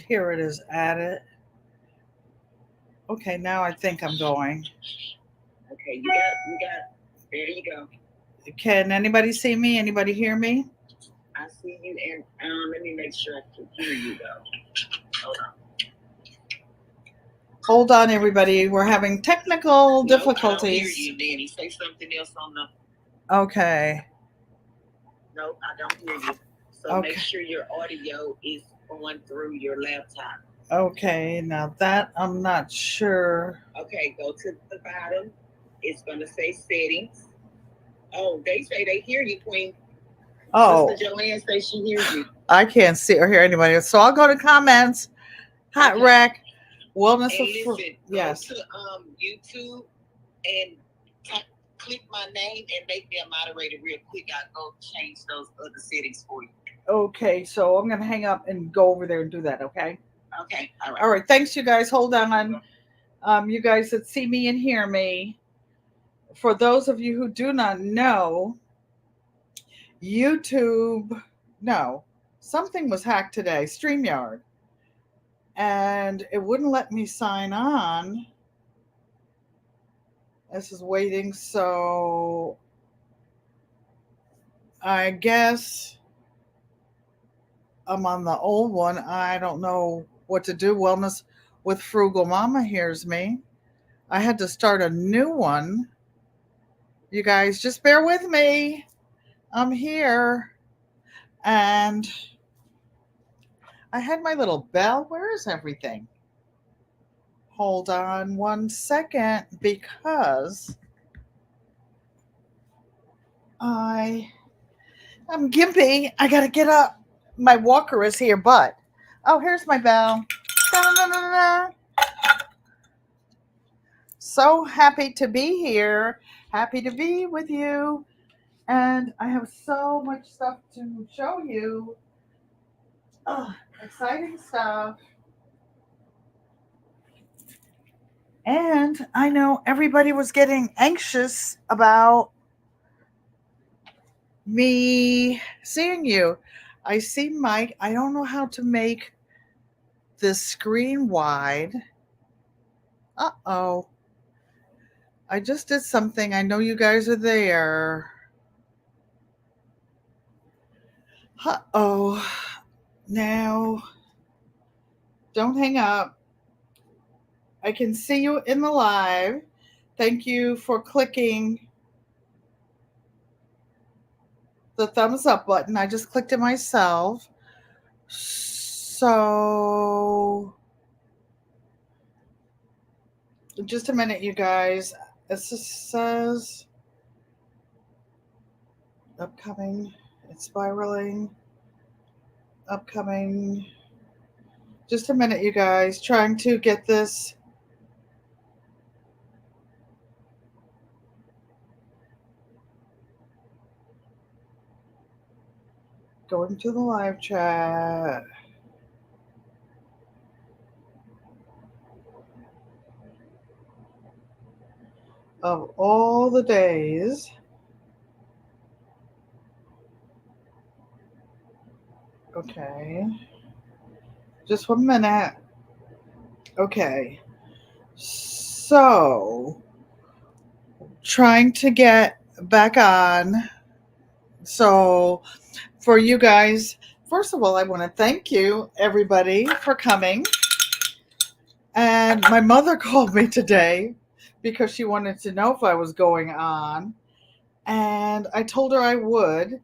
Here it is added. Okay, now I think I'm going. Okay, you got. There you go. Can anybody see me? Anybody hear me? I see you, and let me make sure I can hear you though. Hold on. Hold on, everybody. We're having technical Nope, I don't hear difficulties. you, Danny. Say something else on the. Okay. Nope, I don't hear you. So make Okay. sure your audio is on through your laptop. Okay. Now that I'm not sure. Okay, go to the bottom. It's gonna say settings. Oh, they say they hear you, Queen. Oh, Sister Joanne says she hears you. I can't see or hear anybody. So I'll go to comments. Hot Okay. wreck. Wellness And of fruit. listen, go Yes. to YouTube and click my name and make me a moderator real quick. I'll go change those other settings for you. Okay. So I'm gonna hang up and go over there and do that. Okay. Okay. All right. All right. Thanks, you guys. Hold on. You guys that see me and hear me. For those of you who do not know, YouTube, no, something was hacked today, StreamYard, and it wouldn't let me sign on. This is waiting, so I guess I'm on the old one. I don't know what to do. Wellness with Frugal Mama hears me. I had to start a new one. You guys just bear with me. I'm here. And I had my little bell. Where is everything? Hold on 1 second because I'm gimpy. I gotta get up. My walker is here, but oh, here's my bell. Da-da-da-da-da. So happy to be here. Happy to be with you. And I have so much stuff to show you. Oh, exciting stuff. And I know everybody was getting anxious about me seeing you. I see Mike. I don't know how to make the screen wide. Uh-oh. I just did something. I know you guys are there. Uh-oh. Now, don't hang up. I can see you in the live. Thank you for clicking the thumbs up button. I just clicked it myself. So, just a minute, you guys. It just says upcoming. It's spiraling. Upcoming. Just a minute, you guys. Trying to get this. Going to the live chat of all the days. Okay. Just 1 minute. Okay. So, trying to get back on. So, for you guys, first of all, I want to thank you, everybody, for coming. And my mother called me today because she wanted to know if I was going on. And I told her I would.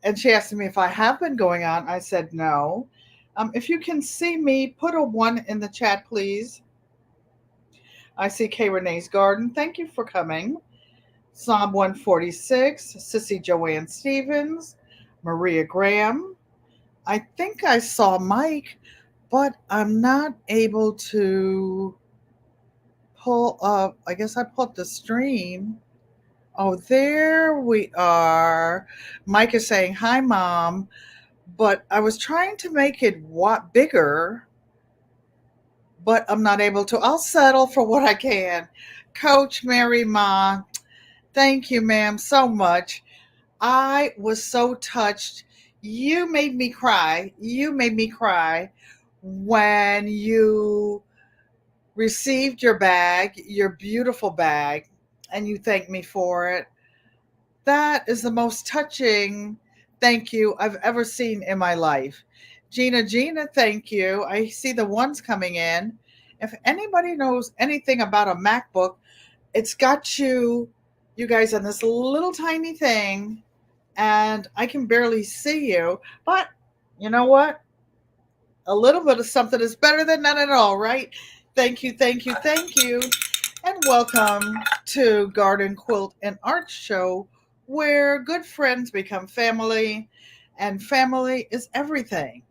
And she asked me if I have been going on. I said no. If you can see me, put a 1 in the chat, please. I see K. Renee's Garden. Thank you for coming. Psalm 146, Sissy Joanne Stevens, Maria Graham. I think I saw Mike, but I'm not able to pull up. I guess I put the stream. Oh, there we are. Mike is saying, "Hi, Mom." But I was trying to make it bigger, but I'm not able to. I'll settle for what I can. Coach Mary Ma, thank you, ma'am, so much. I was so touched. You made me cry. You made me cry when you received your bag, your beautiful bag, and you thanked me for it. That is the most touching thank you I've ever seen in my life. Gina, thank you. I see the ones coming in. If anybody knows anything about a MacBook, it's got you guys on this little tiny thing, and I can barely see you. But you know what? A little bit of something is better than none at all, right? Thank you. And welcome to Garden Quilt and Art Show, where good friends become family, and family is everything.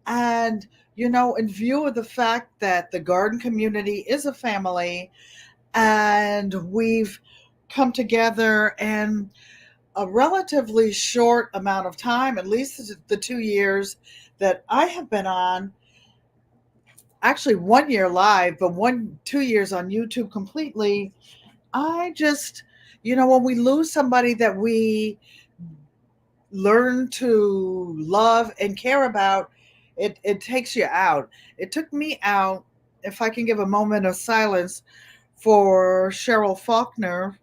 And, in view of the fact that the garden community is a family, and we've come together in a relatively short amount of time, at least the 2 years that I have been on, actually 1 year live, but 2 years on YouTube completely. I just, when we lose somebody that we learn to love and care about, it takes you out. It took me out. If I can give a moment of silence for Cheryl Faulkner,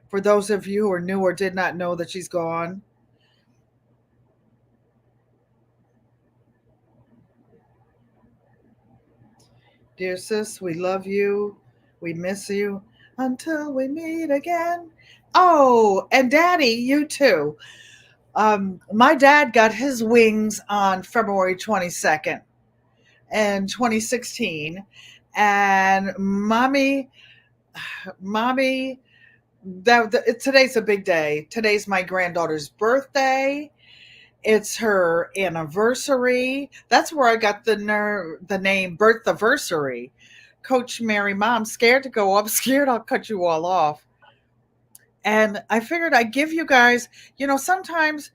for those of you who are new or did not know that she's gone. Dear sis, we love you. We miss you until we meet again. Oh, and Daddy, you too. My dad got his wings on February 22nd in 2016. And mommy, today's a big day. Today's my granddaughter's birthday. It's her anniversary. That's where I got the name Birthiversary. Coach Mary Mom, scared to go up, scared I'll cut you all off. And I figured I'd give you guys, sometimes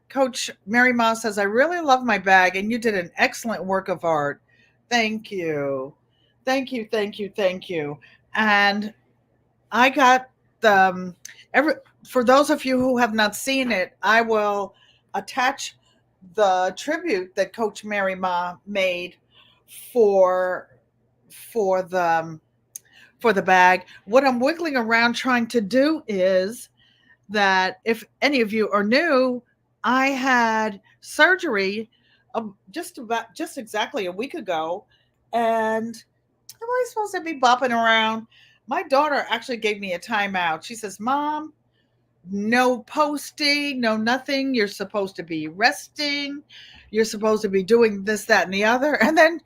Coach Mary Ma says, I really love my bag and you did an excellent work of art. Thank you. Thank you. And I got the, every, for those of you who have not seen it, I will attach the tribute that Coach Mary Ma made for for the for the bag. What I'm wiggling around trying to do is that if any of you are new, I had surgery just exactly a week ago, and am I supposed to be bopping around? My daughter actually gave me a timeout. She says, "Mom, no posting, no nothing. You're supposed to be resting. You're supposed to be doing this, that, and the other." And then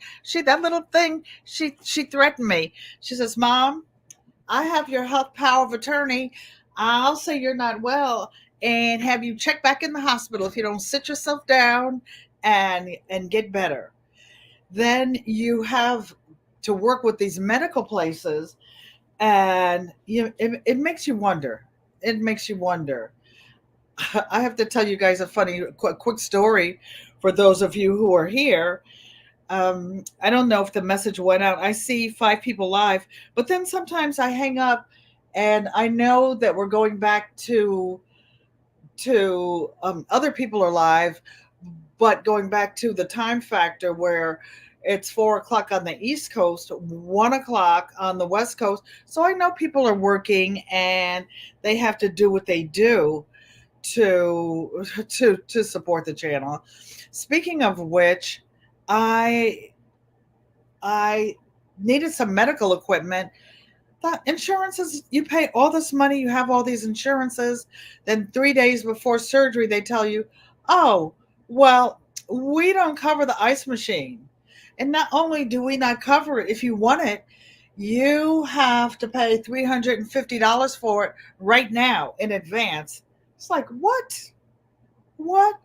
that little thing, she threatened me. She says, "Mom, I have your health power of attorney. I'll say you're not well and have you check back in the hospital if you don't sit yourself down and get better. Then you have to work with these medical places, and it makes you wonder. It makes you wonder. I have to tell you guys a quick story for those of you who are here. I don't know if the message went out. I see 5 people live, but then sometimes I hang up, and I know that we're going back to other people are live, but going back to the time factor where it's 4 o'clock on the East Coast, 1 o'clock on the West Coast. So I know people are working and they have to do what they do to support the channel. Speaking of which, I I needed some medical equipment. The insurances, you pay all this money, you have all these insurances, then 3 days before surgery, they tell you, oh, well, we don't cover the ice machine. And not only do we not cover it, if you want it, you have to pay $350 for it right now in advance. It's like, what? What?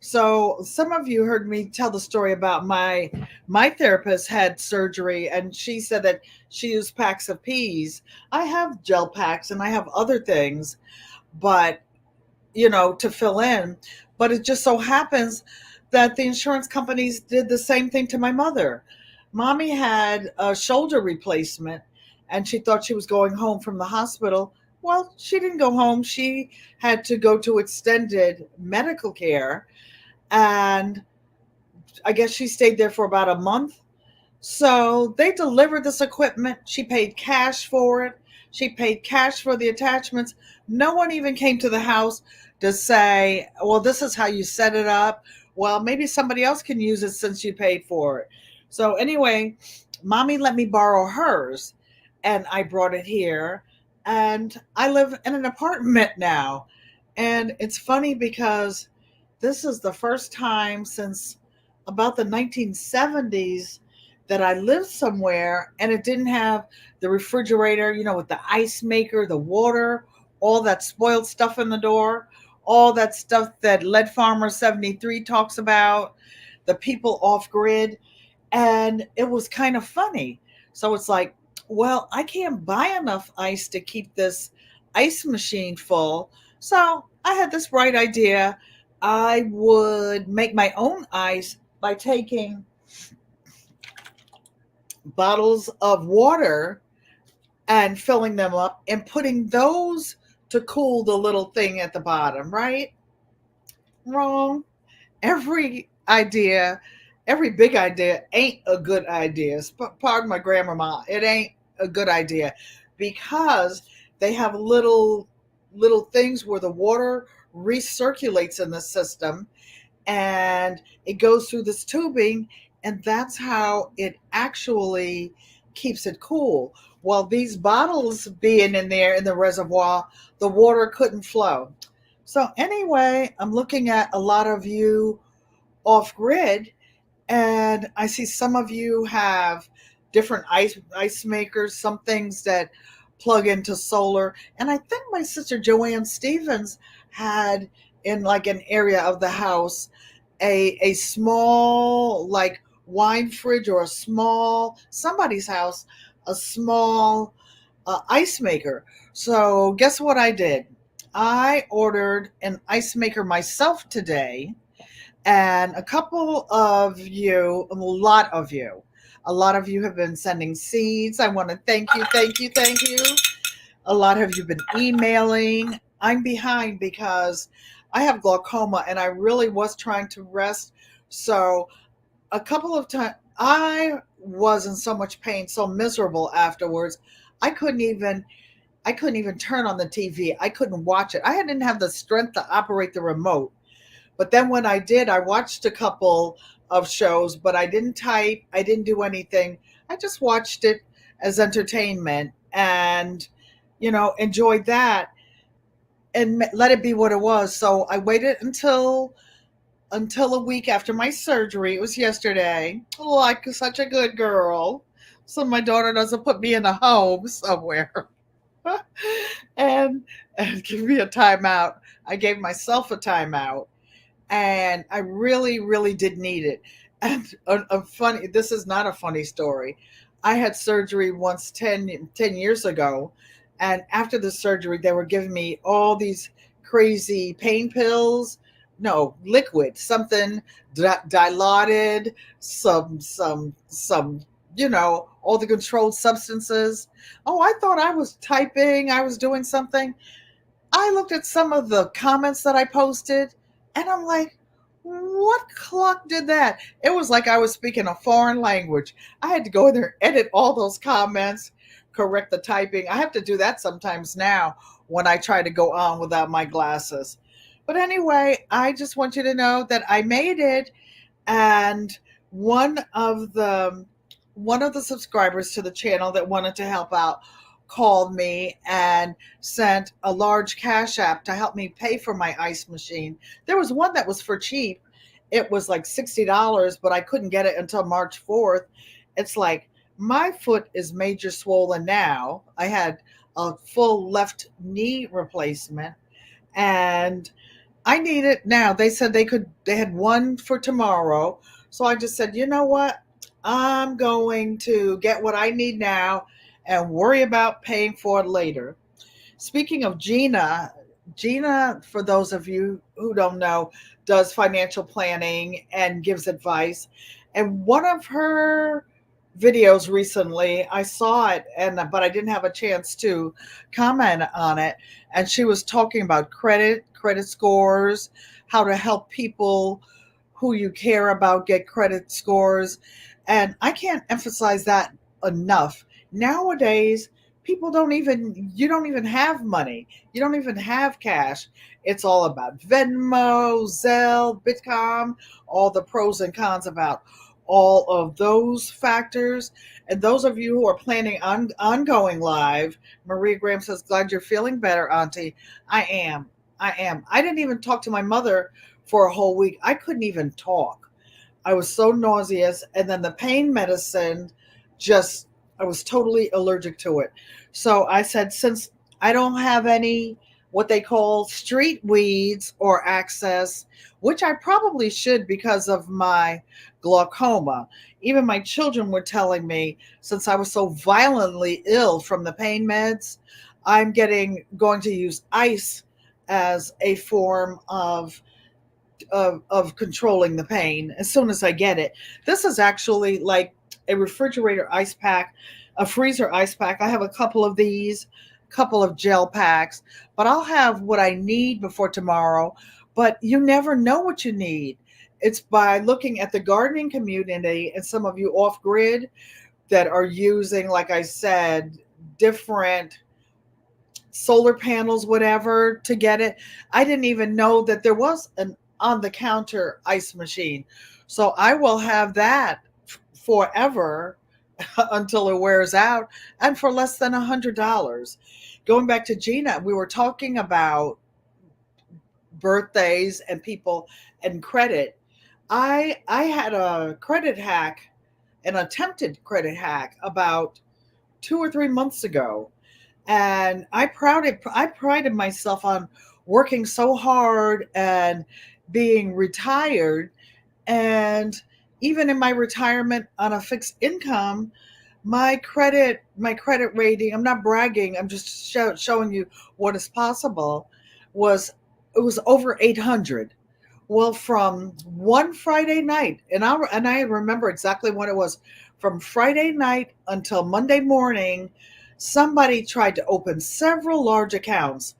So some of you heard me tell the story about my therapist had surgery, and she said that she used packs of peas. I have gel packs and I have other things, but to fill in. But it just so happens that the insurance companies did the same thing to my mother. Mommy had a shoulder replacement and she thought she was going home from the hospital. Well, she didn't go home. She had to go to extended medical care, and I guess she stayed there for about a month. So they delivered this equipment. She paid cash for it. She paid cash for the attachments. No one even came to the house to say, well, this is how you set it up. Well, maybe somebody else can use it since you paid for it. So, anyway, mommy let me borrow hers and I brought it here. And I live in an apartment now. And it's funny because this is the first time since about the 1970s that I lived somewhere and it didn't have the refrigerator, with the ice maker, the water, all that spoiled stuff in the door, all that stuff that Lead Farmer 73 talks about, the people off grid. And it was kind of funny. So it's like, well, I can't buy enough ice to keep this ice machine full. So I had this bright idea. I would make my own ice by taking bottles of water and filling them up and putting those to cool the little thing at the bottom, right? Wrong. Every idea, every big idea ain't a good idea. Pardon my grandmama, it ain't a good idea because they have little things where the water recirculates in the system and it goes through this tubing, and that's how it actually keeps it cool. While these bottles being in there in the reservoir, the water couldn't flow. So anyway, I'm looking at a lot of you off grid, and I see some of you have different ice makers, some things that plug into solar. And I think my sister Joanne Stevens had in like an area of the house a small like wine fridge, or a small somebody's house, a small ice maker. So guess what I did? I ordered an ice maker myself today, and a lot of you have been sending seeds. I want to thank you, thank you, thank you. A lot of you have been emailing. I'm behind because I have glaucoma and I really was trying to rest. So a couple of times I was in so much pain, so miserable afterwards. I couldn't even I couldn't even turn on the TV. I couldn't watch it. I didn't have the strength to operate the remote. But then when I did, I watched a couple of shows, but I didn't type, I didn't do anything. I just watched it as entertainment and, enjoyed that and let it be what it was. So I waited until a week after my surgery. It was yesterday. Like such a good girl. So my daughter doesn't put me in a home somewhere and and give me a timeout. I gave myself a timeout, and I really, really did need it. And a funny, this is not a funny story. I had surgery once 10 years ago, and after the surgery, they were giving me all these crazy pain pills. No, liquid, something dilaudid, some, all the controlled substances. Oh, I thought I was typing, I was doing something. I looked at some of the comments that I posted, and I'm like, what clock did that? It was like I was speaking a foreign language. I had to go in there and edit all those comments, correct the typing. I have to do that sometimes now when I try to go on without my glasses. But anyway, I just want you to know that I made it, and one of the one of the subscribers to the channel that wanted to help out called me and sent a large cash app to help me pay for my ice machine. There was one that was for cheap. It was like $60, but I couldn't get it until March 4th. It's like my foot is major swollen now. I had a full left knee replacement, and I need it now. They said they had one for tomorrow. So I just said, you know what? I'm going to get what I need now and worry about paying for it later. Speaking of Gina, Gina, for those of you who don't know, does financial planning and gives advice. And one of her videos recently, I saw it, and but I didn't have a chance to comment on it. And she was talking about credit scores, how to help people who you care about get credit scores. And I can't emphasize that enough. Nowadays, you don't even have money. You don't even have cash. It's all about Venmo, Zelle, Bitcom, all the pros and cons about all of those factors. And those of you who are planning on ongoing live, Maria Graham says, glad you're feeling better, Auntie. I am. I am. I didn't even talk to my mother for a whole week. I couldn't even talk. I was so nauseous. And then the pain medicine just, I was totally allergic to it. So I said, since I don't have any what they call street weeds or access, which I probably should because of my glaucoma. Even my children were telling me, since I was so violently ill from the pain meds, I'm getting going to use ice as a form of controlling the pain as soon as I get it. This is actually like a refrigerator ice pack, a freezer ice pack. I have a couple of these, couple of gel packs, but I'll have what I need before tomorrow. But you never know what you need. It's by looking at the gardening community and some of you off grid that are using, like I said, different solar panels, whatever, to get it. I didn't even know that there was an on the counter ice machine. So I will have that forever until it wears out and for less than $100. Going back to Gina, we were talking about birthdays and people and credit. I had a credit hack, an attempted credit hack about 2 or 3 months ago, and I prided myself on working so hard and being retired, and even in my retirement on a fixed income, my credit rating, I'm not bragging, I'm just showing you what is possible, was it was over 800. Well, from one Friday night, and I remember exactly when it was, from Friday night until Monday morning, somebody tried to open several large accounts.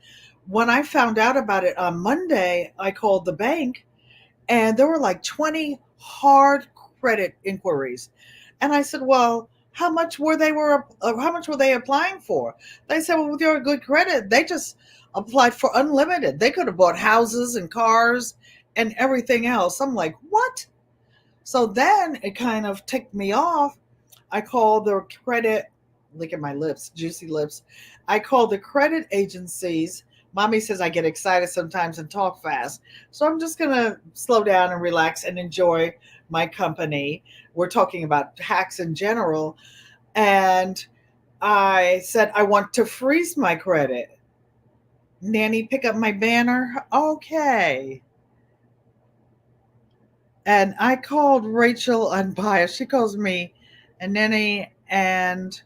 When I found out about it on Monday, I called the bank, and there were like 20 hard credit inquiries. And I said, "Well, how much were they applying for?" They said, "Well, with your good credit, they just applied for unlimited. They could have bought houses and cars and everything else." I'm like, "What?" So then it kind of ticked me off. I called the credit, look at my lips, juicy lips. I called the credit agencies. Mommy says I get excited sometimes and talk fast. So I'm just going to slow down and relax and enjoy my company. We're talking about hacks in general. And I said, I want to freeze my credit. Nanny, pick up my banner. Okay. And I called Rachel Unbiased. She calls me and Nanny, and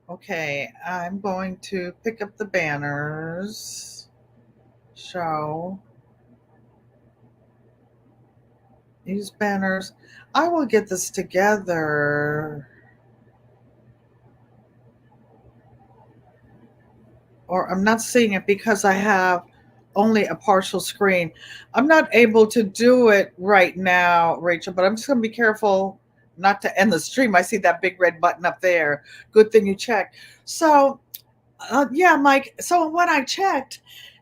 okay, I'm going to pick up the banners. Show these banners. I will get this together. Or I'm not seeing it because I have only a partial screen. I'm not able to do it right now, Rachel, but I'm just going to be careful not to end the stream. I see that big red button up there. Good thing you checked. So, yeah, Mike. So when I checked,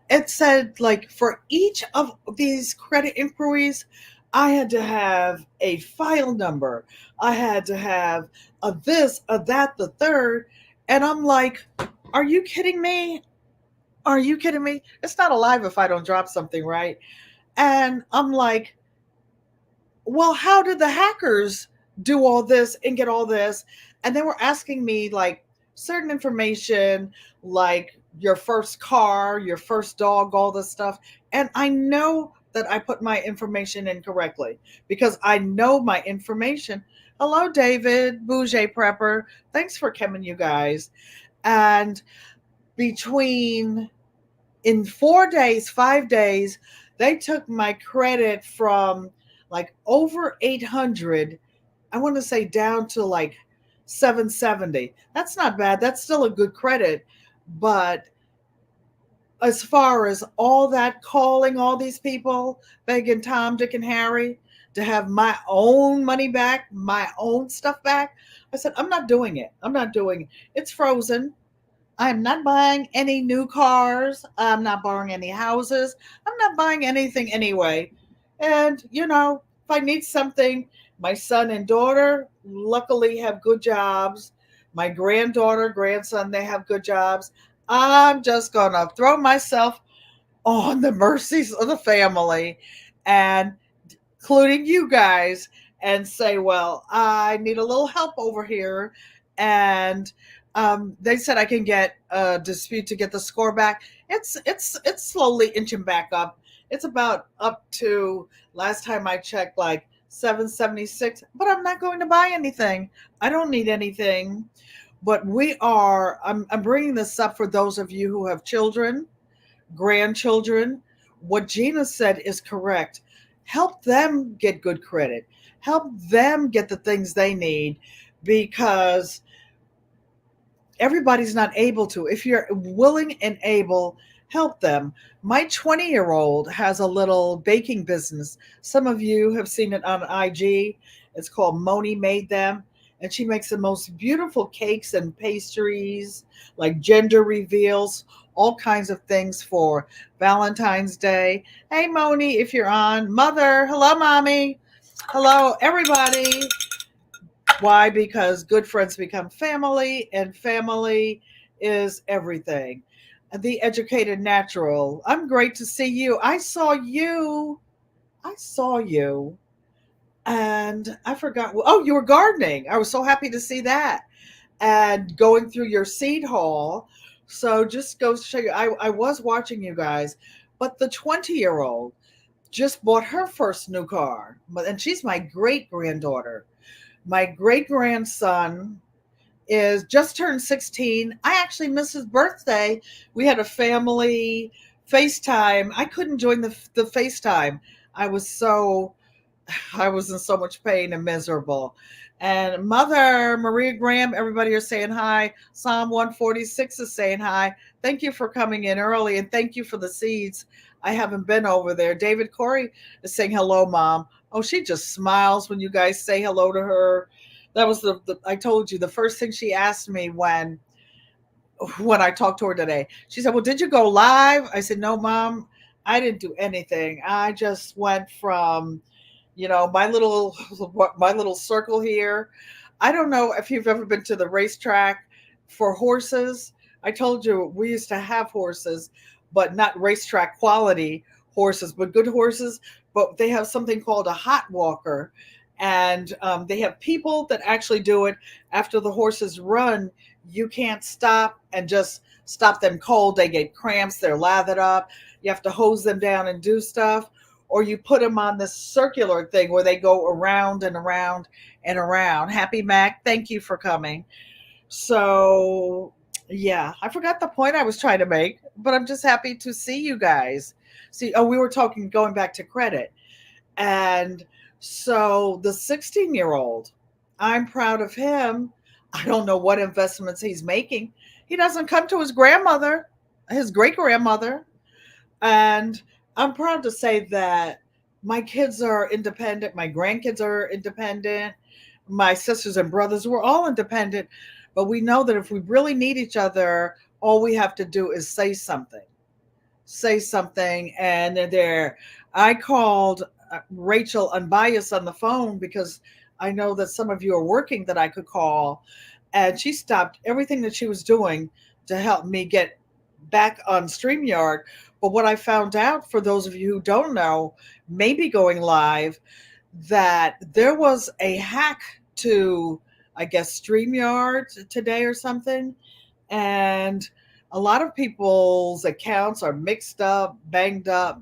it said like for each of these credit inquiries, I had to have a file number. I had to have a this, a that, the third. And I'm like, are you kidding me? Are you kidding me? It's not alive if I don't drop something, right? And I'm like, well, how did the hackers do all this and get all this? And they were asking me like certain information, like your first car, your first dog, all this stuff. And I know that I put my information in correctly because I know my information. Hello, David, Bouger Prepper. Thanks for coming, you guys. And between in 4 days, 5 days, they took my credit from like over 800, I want to say down to like 770. That's not bad. That's still a good credit. But as far as all that calling all these people, begging Tom, Dick, and Harry to have my own money back, my own stuff back, I said, I'm not doing it. I'm not doing it. It's frozen. I'm not buying any new cars. I'm not buying any houses. I'm not buying anything anyway. And, if I need something, my son and daughter luckily have good jobs. My granddaughter, grandson, they have good jobs. I'm just going to throw myself on the mercies of the family and including you guys, and say, well, I need a little help over here. And they said I can get a dispute to get the score back. It's slowly inching back up. It's about up to last time I checked, like 776. But I'm not going to buy anything. I don't need anything. But I'm bringing this up for those of you who have children, grandchildren. What Gina said is correct. Help them get good credit. Help them get the things they need, because everybody's not able to. If you're willing and able, help them. My 20-year-old has a little baking business. Some of you have seen it on IG. It's called Moni Made Them. And she makes the most beautiful cakes and pastries, like gender reveals, all kinds of things for Valentine's Day. Hey, Moni, if you're on. Mother, hello, mommy. Hello, everybody. Why? Because good friends become family, and family is everything. The educated natural. I'm great to see you. I saw you. I saw you. And I forgot. Oh, you were gardening. I was so happy to see that. And going through your seed haul. So just goes to show you, I was watching you guys. But the 20-year-old just bought her first new car. And she's my great granddaughter. My great grandson is just turned 16. I actually missed his birthday. We had a family FaceTime. I couldn't join the FaceTime. I was so I was in so much pain and miserable. And Mother Maria Graham, everybody are saying hi. Psalm 146 is saying hi. Thank you for coming in early, and thank you for the seeds. I haven't been over there. David Corey is saying hello, Mom. Oh, she just smiles when you guys say hello to her. That was the I told you the first thing she asked me when I talked to her today. She said, "Well, did you go live?" I said, "No, Mom, I didn't do anything. I just went from, my little circle here. I don't know if you've ever been to the racetrack for horses. I told you we used to have horses, but not racetrack quality horses, but good horses. But they have something called a hot walker, and they have people that actually do it after the horses run. You can't stop and just stop them cold. They get cramps. They're lathered up. You have to hose them down and do stuff, or you put them on this circular thing where they go around and around and around. Happy Mac, thank you for coming. So, yeah, I forgot the point I was trying to make, but I'm just happy to see you guys. See, oh, we were talking going back to credit. And so the 16-year-old, I'm proud of him. I don't know what investments he's making. He doesn't come to his grandmother, his great grandmother, and I'm proud to say that my kids are independent, my grandkids are independent, my sisters and brothers, we're all independent. But we know that if we really need each other, all we have to do is say something. Say something, and they're there. I called Rachel Unbiased on the phone because I know that some of you are working that I could call, and she stopped everything that she was doing to help me get back on StreamYard. But what I found out, for those of you who don't know, maybe going live, that there was a hack to, I guess, StreamYard today or something. And a lot of people's accounts are mixed up, banged up,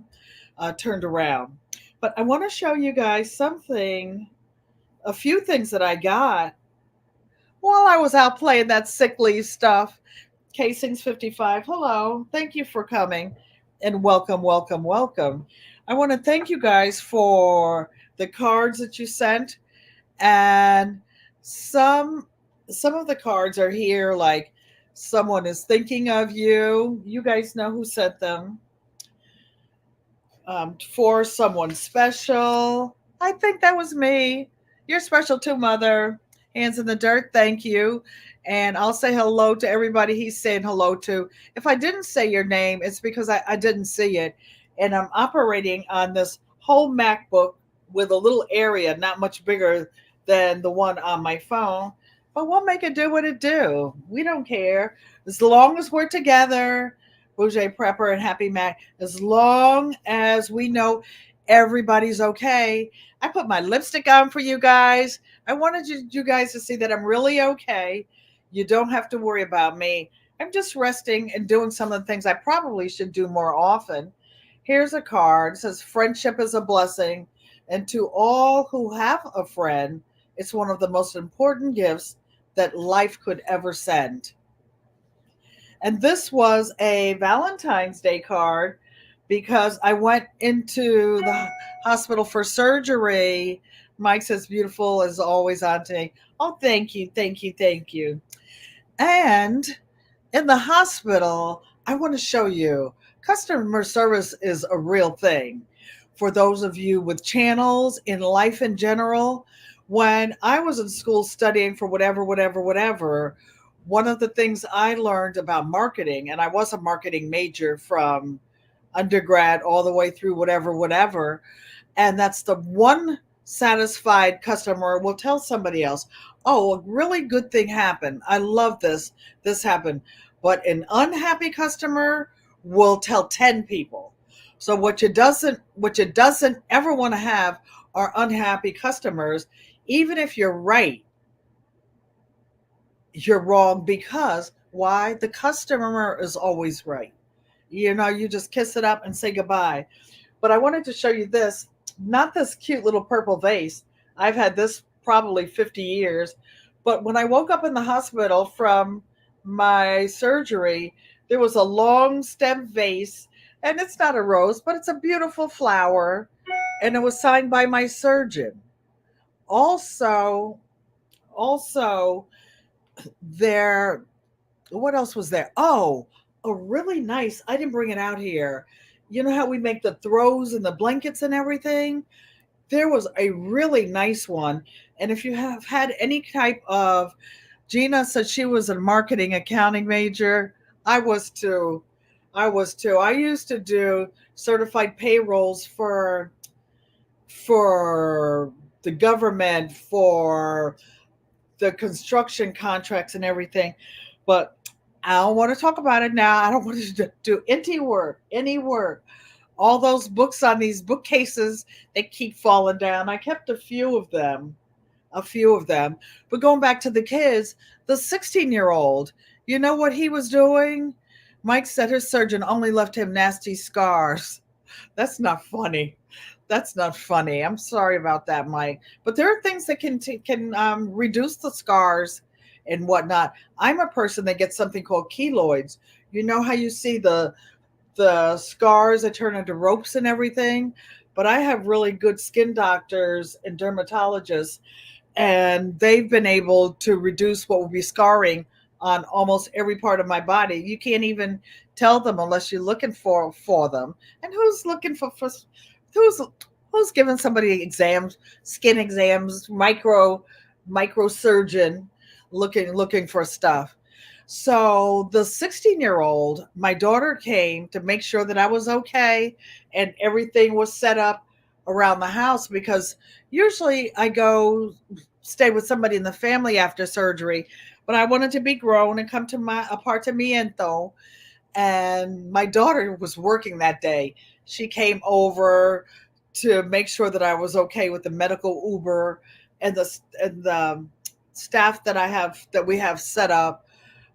turned around. But I want to show you guys something, a few things that I got while I was out playing that sick leave stuff. Casings 55, hello. Thank you for coming, and welcome, welcome, welcome. I want to thank you guys for the cards that you sent, and some some of the cards are here, like Someone is thinking of you. You guys know who sent them. For someone special. I think that was me. You're special too, Mother. Hands in the dirt, thank you. And I'll say hello to everybody he's saying hello to. If I didn't say your name, it's because I didn't see it. And I'm operating on this whole MacBook with a little area, not much bigger than the one on my phone. But we'll make it do what it do. We don't care. As long as we're together, Bouger Prepper and Happy Mac, as long as we know everybody's okay. I put my lipstick on for you guys. I wanted you guys to see that I'm really okay. You don't have to worry about me. I'm just resting and doing some of the things I probably should do more often. Here's a card. It says, "Friendship is a blessing. And to all who have a friend, it's one of the most important gifts that life could ever send." And this was a Valentine's Day card because I went into the hospital for surgery. Mike says, "Beautiful as always, Auntie." Oh, thank you, thank you, thank you. And in the hospital, I want to show you customer service is a real thing. For those of you with channels in life in general, when I was in school studying for whatever, one of the things I learned about marketing, and I was a marketing major from undergrad all the way through whatever, and that's the one satisfied customer will tell somebody else, "Oh, a really good thing happened. I love this happened." But an unhappy customer will tell 10 people. So what you doesn't ever want to have are unhappy customers. Even if you're right, you're wrong, because why? The customer is always right. You just kiss it up and say goodbye. But I wanted to show you this, not this cute little purple vase. I've had this probably 50 years. But when I woke up in the hospital from my surgery, there was a long stem vase, and it's not a rose, but it's a beautiful flower, and it was signed by my surgeon. Also, also there, what else was there? Oh, a really nice, I didn't bring it out here. You know how we make the throws and the blankets and everything? There was a really nice one. And if you have had any type of, Gina said she was a marketing accounting major. I was too. I was too. I used to do certified payrolls for the government, for the construction contracts and everything. But I don't want to talk about it now. I don't want to do any work, any work. All those books on these bookcases, they keep falling down. I kept a few of them. But going back to the kids, the 16-year-old, you know what he was doing? Mike said his surgeon only left him nasty scars. That's not funny. That's not funny. I'm sorry about that, Mike. But there are things that can reduce the scars and whatnot. I'm a person that gets something called keloids. You know how you see the scars that turn into ropes and everything? But I have really good skin doctors and dermatologists, and they've been able to reduce what would be scarring on almost every part of my body. You can't even tell them unless you're looking for them. And who's looking for who's who's giving somebody exams, skin exams, microsurgeon looking for stuff. So the 16-year-old, my daughter came to make sure that I was okay and everything was set up around the house, because usually I go stay with somebody in the family after surgery, but I wanted to be grown and come to my apartamento. And my daughter was working that day. She came over to make sure that I was okay with the medical Uber and the staff that we have set up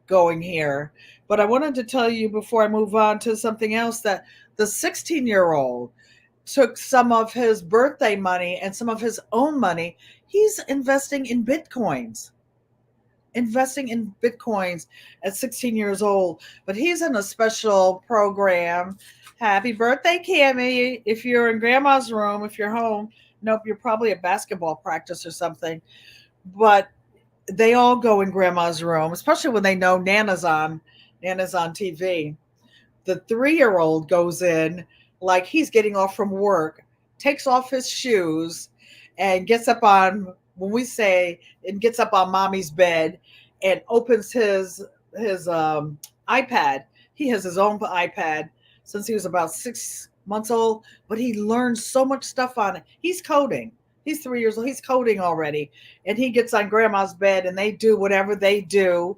going here. But I wanted to tell you before I move on to something else that the 16-year-old took some of his birthday money and some of his own money. He's investing in bitcoins at 16 years old. But he's in a special program. Happy birthday, Cammy. If you're in grandma's room, if you're home, nope, you're probably at basketball practice or something. But they all go in grandma's room, especially when they know Nana's on TV. The 3 year old goes in like he's getting off from work, takes off his shoes, and gets up on, when we say, and gets up on mommy's bed and opens his iPad. He has his own iPad since he was about 6 months old, but he learned so much stuff on it. He's coding. He's 3 years old. He's coding already. And he gets on grandma's bed and they do whatever they do.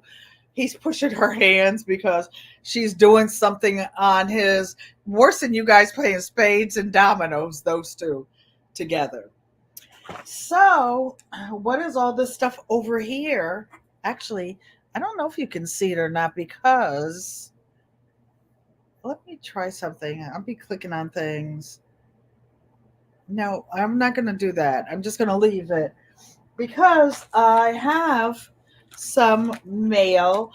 He's pushing her hands because she's doing something on his, worse than you guys playing spades and dominoes, those two together. So, what is all this stuff over here? Actually, I don't know if you can see it or not because let me try something. I'll be clicking on things. No, I'm not going to do that. I'm just going to leave it because I have some mail.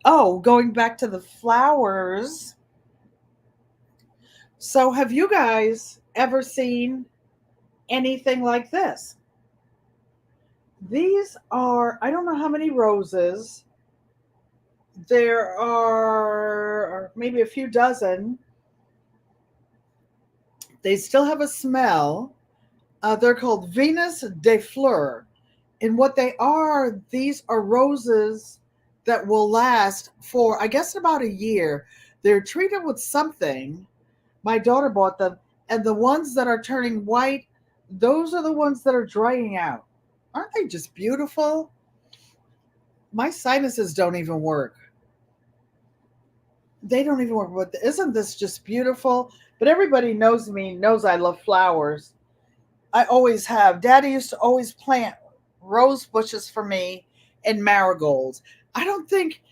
Oh, going back to the flowers. So, have you guys ever seen anything like this? These are, I don't know how many roses. There are maybe a few dozen. They still have a smell. They're called Venus de Fleur. And what they are, these are roses that will last for, I guess, about a year. They're treated with something. My daughter bought them. And the ones that are turning white, those are the ones that are drying out. Aren't they just beautiful? My sinuses don't even work. They don't even work. But isn't this just beautiful? But everybody knows me, knows I love flowers. I always have. Daddy used to always plant rose bushes for me and marigolds. I don't think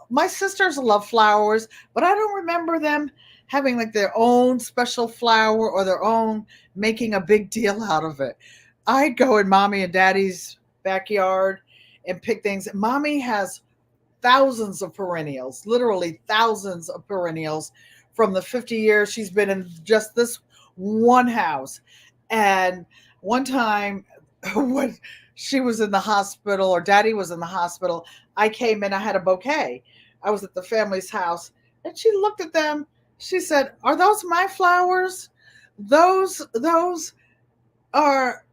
my sisters love flowers, but I don't remember them having like their own special flower or their own making a big deal out of it. I go in mommy and daddy's backyard and pick things. Mommy has thousands of perennials, literally thousands of perennials from the 50 years she's been in just this one house. And one time when she was in the hospital or daddy was in the hospital, I came in, I had a bouquet. I was at the family's house and she looked at them. She said, "Are those my flowers? Those are,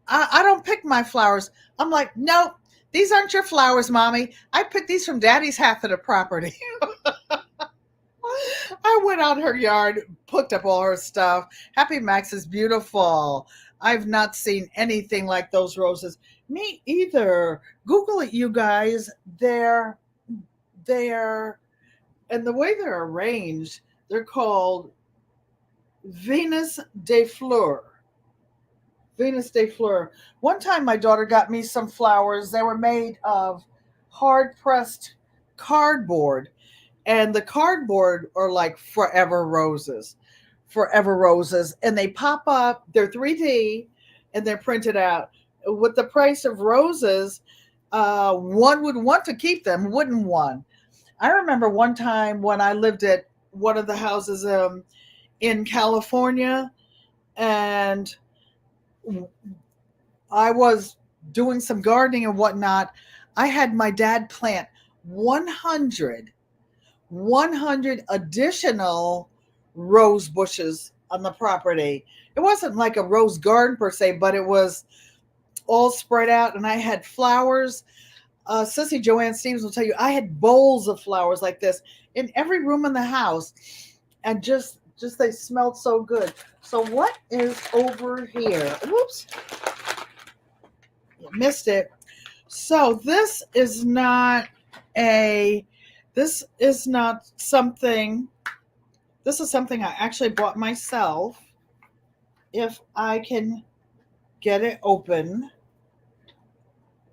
I don't pick my flowers." I'm like, "Nope, these aren't your flowers, mommy. I picked these from daddy's half of the property." I went out her yard, picked up all her stuff. Happy Max is beautiful. I've not seen anything like those roses. Me either. Google it, you guys. They're, and the way they're arranged, they're called Venus de Fleur. Venus de Fleur. One time my daughter got me some flowers. They were made of hard pressed cardboard. And the cardboard are like forever roses. Forever roses. And they pop up, they're 3D and they're printed out. With the price of roses, one would want to keep them, wouldn't one? I remember one time when I lived at one of the houses in California, and I was doing some gardening and whatnot. I had my dad plant 100 additional rose bushes on the property. It wasn't like a rose garden per se, but it was all spread out. And I had flowers. Sissy Joanne Stevens will tell you I had bowls of flowers like this in every room in the house, and just they smelled so good. So what is over here? Whoops, missed it. So a this is not something, this is something I actually bought myself. If I can get it open,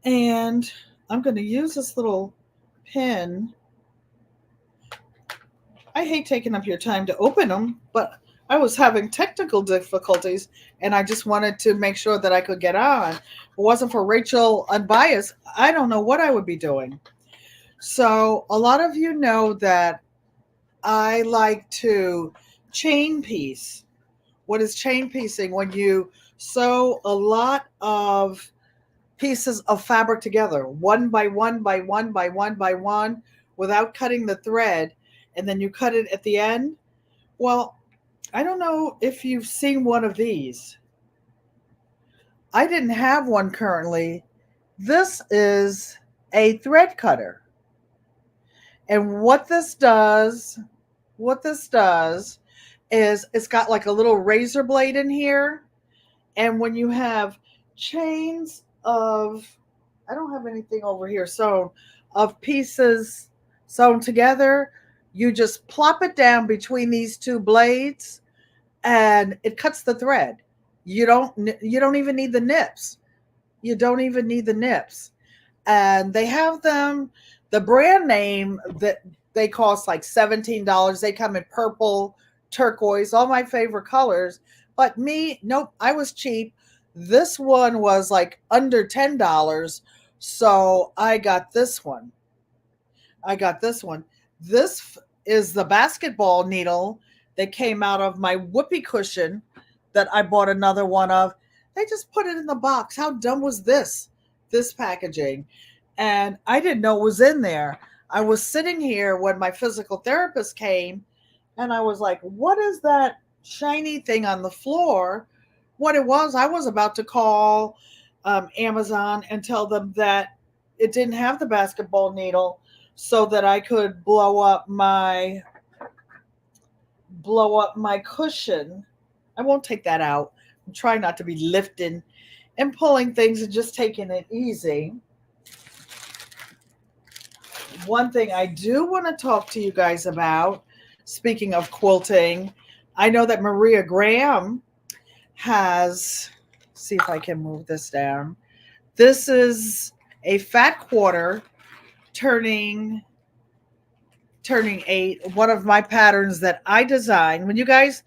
and I'm going to use this little pin. I hate taking up your time to open them, but I was having technical difficulties and I just wanted to make sure that I could get on. If it wasn't for Rachel Unbiased, I don't know what I would be doing. So, a lot of you know that I like to chain piece. What is chain piecing? When you sew a lot of pieces of fabric together, one by one by one by one by one, without cutting the thread, and then you cut it at the end. Well, I don't know if you've seen one of these. I didn't have one currently. This is a thread cutter. And what this does is it's got like a little razor blade in here. And when you have chains of, I don't have anything over here sewn, of pieces sewn together, you just plop it down between these two blades and it cuts the thread. You don't even need the nips. You don't even need the nips. And they have them, the brand name that they cost like $17. They come in purple, turquoise, all my favorite colors. But me, nope, I was cheap. This one was like under $10. So I got this one. I got this one. This is the basketball needle that came out of my whoopee cushion that I bought another one of. They just put it in the box. How dumb was this? This packaging. And I didn't know it was in there. I was sitting here when my physical therapist came and I was like, what is that shiny thing on the floor? What it was, I was about to call Amazon and tell them that it didn't have the basketball needle so that I could blow up my cushion. I won't take that out. I'm trying not to be lifting and pulling things and just taking it easy. One thing I do want to talk to you guys about, speaking of quilting, I know that Maria Graham has, see if I can move this down. This is a fat quarter turning 8, one of my patterns that I designed. When you guys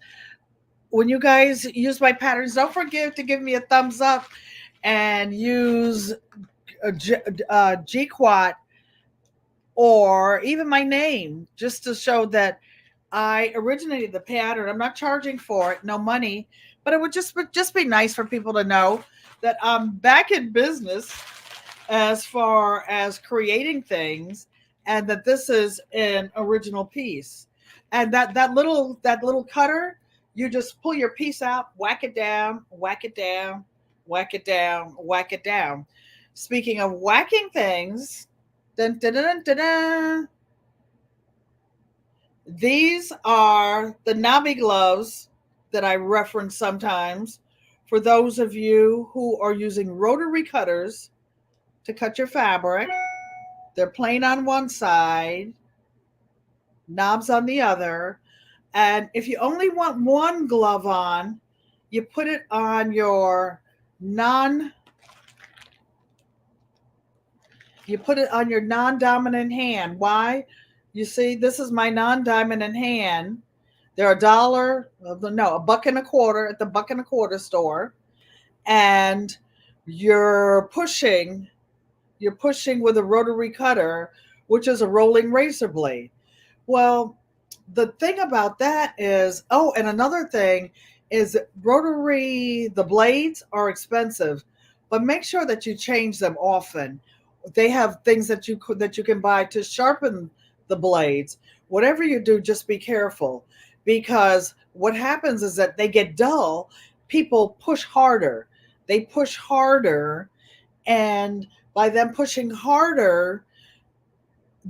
use my patterns, don't forget to give me a thumbs up and use GQUAT or even my name just to show that I originated the pattern. I'm not charging for it, no money, but it would just be nice for people to know that I'm back in business as far as creating things, and that this is an original piece. And that little cutter, you just pull your piece out, whack it down, whack it down, whack it down, whack it down. Speaking of whacking things, dun, dun, dun, dun, dun, these are the knobby gloves that I reference sometimes for those of you who are using rotary cutters to cut your fabric. They're plain on one side, knobs on the other. And if you only want one glove on, you put it on your non non-dominant hand. Why? You see, this is my non-dominant hand. They're a buck and a quarter at the buck and a quarter store. And you're pushing with a rotary cutter, which is a rolling razor blade. Well, the thing about that is, oh, and another thing is the blades are expensive, but make sure that you change them often. They have things that you can buy to sharpen the blades. Whatever you do, just be careful, because what happens is that they get dull. People push harder. They push harder, and by them pushing harder,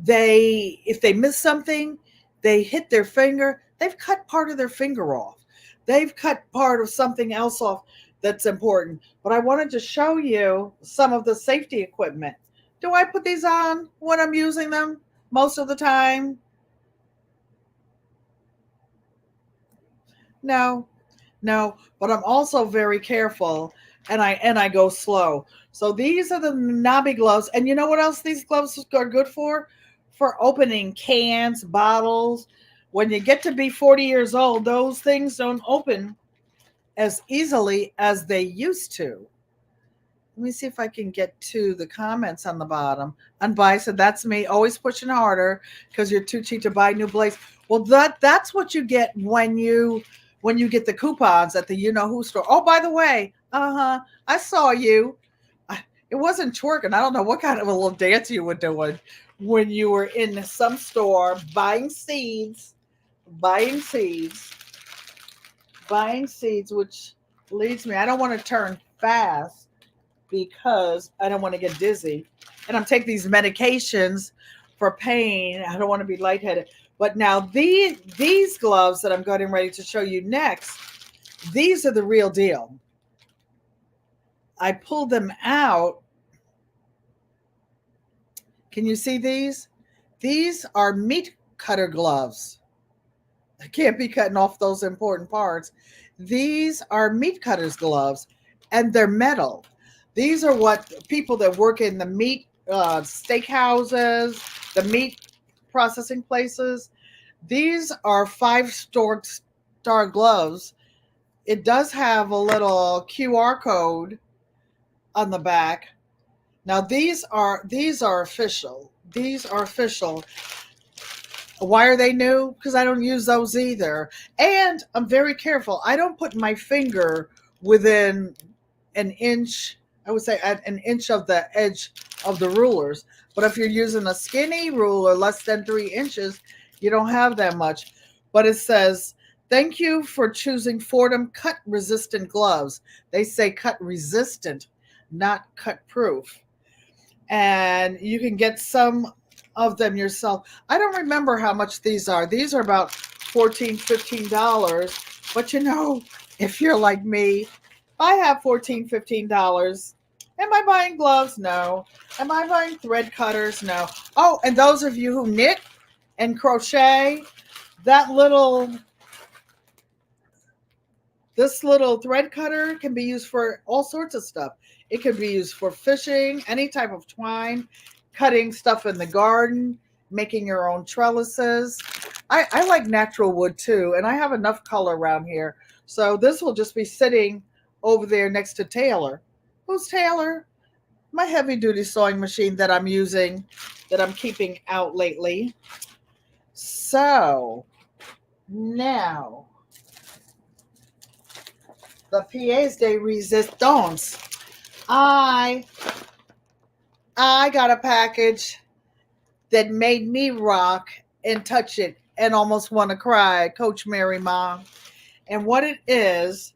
if they miss something, they hit their finger, they've cut part of their finger off. They've cut part of something else off that's important. But I wanted to show you some of the safety equipment. Do I put these on when I'm using them most of the time? No, but I'm also very careful, and I go slow. So these are the knobby gloves. And you know what else these gloves are good for? For opening cans, bottles. When you get to be 40 years old, those things don't open as easily as they used to. Let me see if I can get to the comments on the bottom. Unbuy said, that's me, always pushing harder because you're too cheap to buy new blades. Well, that's what you get when you get the coupons at the you know who store. Oh, by the way, I saw you. It wasn't twerking. I don't know what kind of a little dance you were doing when you were in some store buying seeds, buying seeds, buying seeds, which leads me, I don't want to turn fast because I don't want to get dizzy. And I'm taking these medications for pain. I don't want to be lightheaded. But now these gloves that I'm getting ready to show you next, these are the real deal. I pulled them out. Can you see these? These are meat cutter gloves. I can't be cutting off those important parts. These are meat cutters gloves, and they're metal. These are what people that work in the meat steakhouses, the meat processing places. These are five-star gloves. It does have a little QR code on the back. Now these are official. These are official. Why are they new? Because I don't use those either. And I'm very careful. I don't put my finger within an inch, I would say at an inch of the edge of the rulers. But if you're using a skinny ruler, less than 3 inches, you don't have that much. But it says, thank you for choosing Fordham cut resistant gloves. They say cut resistant, not cut proof. And you can get some of them yourself. I don't remember how much these are. These are about $14, $15. But you know, if you're like me, I have $14, $15. Am I buying gloves? No. Am I buying thread cutters? No. Oh, and those of you who knit and crochet, that little this little thread cutter can be used for all sorts of stuff. It can be used for fishing, any type of twine, cutting stuff in the garden, making your own trellises. I like natural wood too, and I have enough color around here. So this will just be sitting over there next to Taylor. Who's Taylor? My heavy duty sewing machine that I'm using, that I'm keeping out lately. So now the pièce de résistance. I got a package that made me rock and touch it and almost want to cry, Coach Mary Mom. And what it is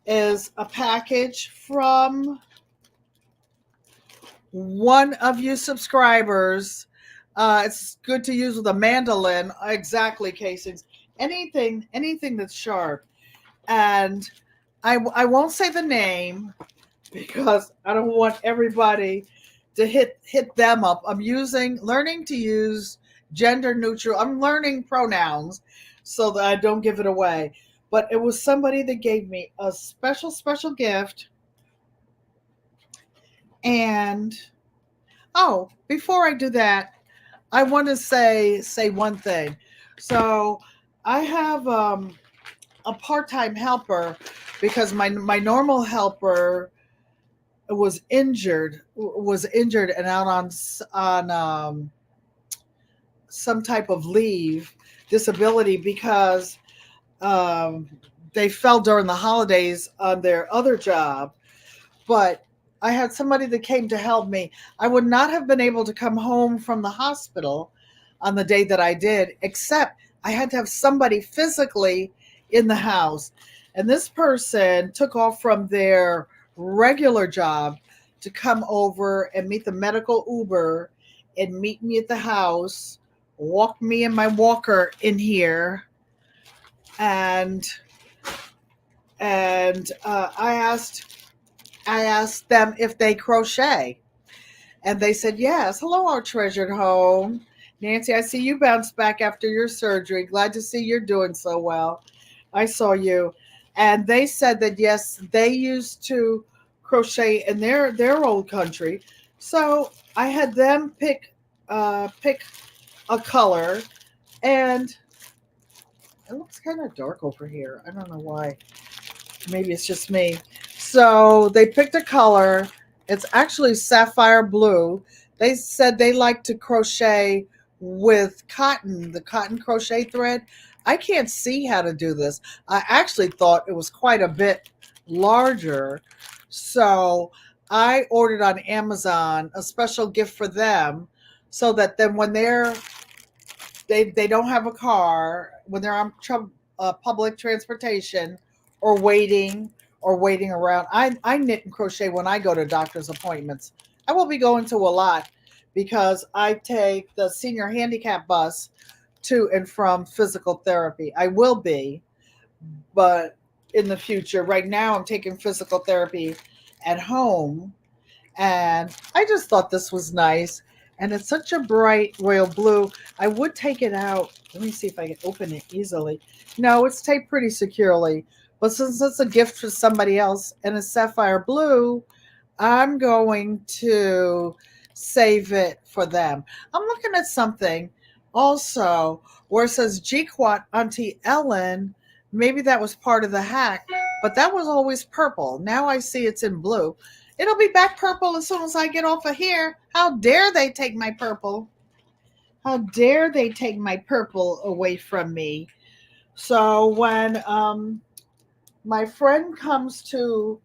a package from one of you subscribers. It's good to use with a mandolin. Exactly, casings. Anything that's sharp. And I won't say the name because I don't want everybody to hit them up. I'm learning to use gender neutral. I'm learning pronouns so that I don't give it away. But it was somebody that gave me a special gift. And oh, before I do that, I want to say one thing. So I have a part-time helper because my normal helper was injured and out on some type of leave, disability, because um, they fell during the holidays on their other job. But I had somebody that came to help me. I would not have been able to come home from the hospital on the day that I did, except I had to have somebody physically in the house. And this person took off from their regular job to come over and meet the medical Uber and meet me at the house, walk me and my walker in here, and I asked them if they crochet, and they said yes. Hello, our treasured home. Nancy, I see you bounced back after your surgery. Glad to see you're doing so well. I saw you. And they said that yes, they used to crochet in their old country. So I had them pick a color, and it looks kind of dark over here. I don't know why. Maybe it's just me. So they picked a color. It's actually sapphire blue. They said they like to crochet with cotton, the cotton crochet thread. I can't see how to do this. I actually thought it was quite a bit larger. So I ordered on Amazon a special gift for them so that then when they don't have a car, when they're on public transportation or waiting around. I knit and crochet when I go to doctor's appointments. I will be going to a lot because I take the senior handicap bus to and from physical therapy. I will be, but in the future, right now I'm taking physical therapy at home, and I just thought this was nice. And it's such a bright royal blue. I would take it out. Let me see if I can open it easily. No, it's taped pretty securely. But since it's a gift for somebody else and it's sapphire blue, I'm going to save it for them. I'm looking at something also where it says GQUAT Auntie Ellen. Maybe that was part of the hack, but that was always purple. Now I see it's in blue. It'll be back purple as soon as I get off of here. How dare they take my purple? How dare they take my purple away from me? So when my friend comes to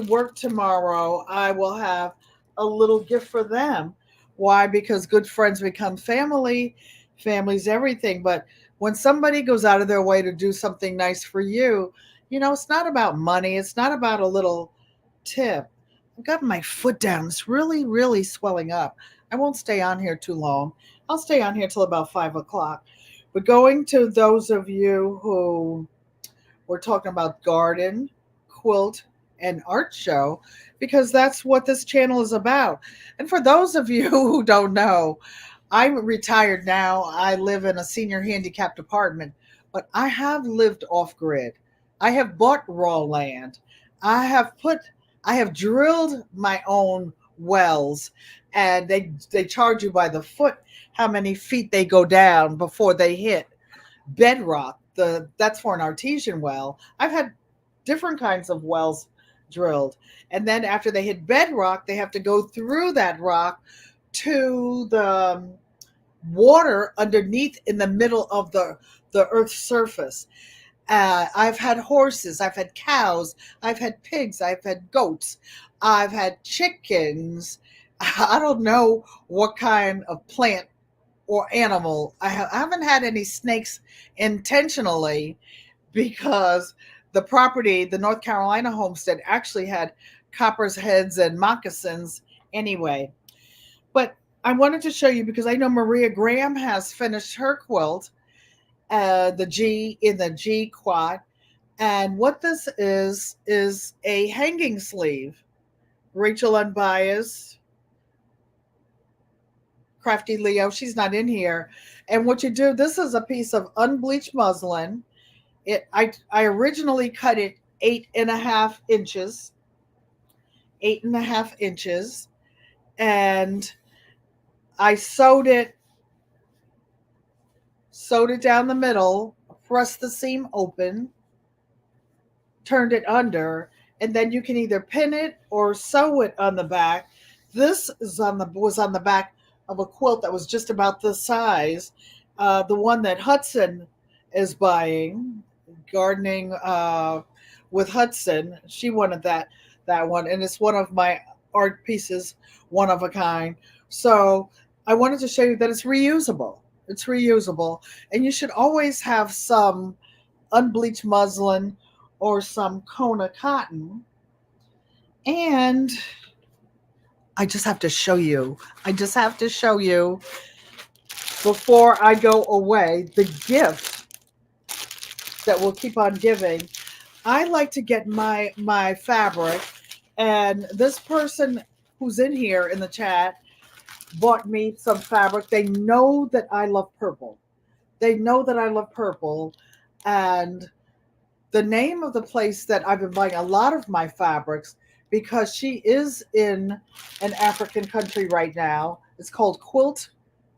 work tomorrow, I will have a little gift for them. Why? Because good friends become family. Family's everything. But when somebody goes out of their way to do something nice for you, it's not about money. It's not about a little tip. I've got my foot down. It's really, really swelling up. I won't stay on here too long. I'll stay on here till about 5 o'clock. But going to those of you who we're talking about garden, quilt, and art show because that's what this channel is about. And for those of you who don't know, I'm retired now. I live in a senior handicapped apartment, but I have lived off grid. I have bought raw land. I have put I have drilled my own wells, and they charge you by the foot how many feet they go down before they hit bedrock. That's for an artesian well. I've had different kinds of wells drilled, and then after they hit bedrock, they have to go through that rock to the water underneath in the middle of the earth's surface. I've had horses, I've had cows, I've had pigs, I've had goats, I've had chickens. I don't know what kind of plant or animal. I haven't had any snakes intentionally because the property, the North Carolina homestead, actually had copper's heads and moccasins anyway. But I wanted to show you because I know Maria Graham has finished her quilt, the G in the GQUAT. And what this is a hanging sleeve. Rachel Unbiased, Crafty Leo, she's not in here. And what you do, this is a piece of unbleached muslin. I originally cut it 8.5 inches, 8.5 inches, and I sewed it down the middle, pressed the seam open, turned it under, and then you can either pin it or sew it on the back. This was on the back of a quilt that was just about this size. The one that Hudson is buying, gardening with Hudson. She wanted that one, and it's one of my art pieces, one of a kind. So I wanted to show you that it's reusable. It's reusable, and you should always have some unbleached muslin or some Kona cotton. And I just have to show you. I just have to show you before I go away the gift that will keep on giving. I like to get my fabric, and this person who's in here in the chat bought me some fabric. They know that I love purple. They know that I love purple, and the name of the place that I've been buying a lot of my fabrics, because she is in an African country right now. It's called Quilt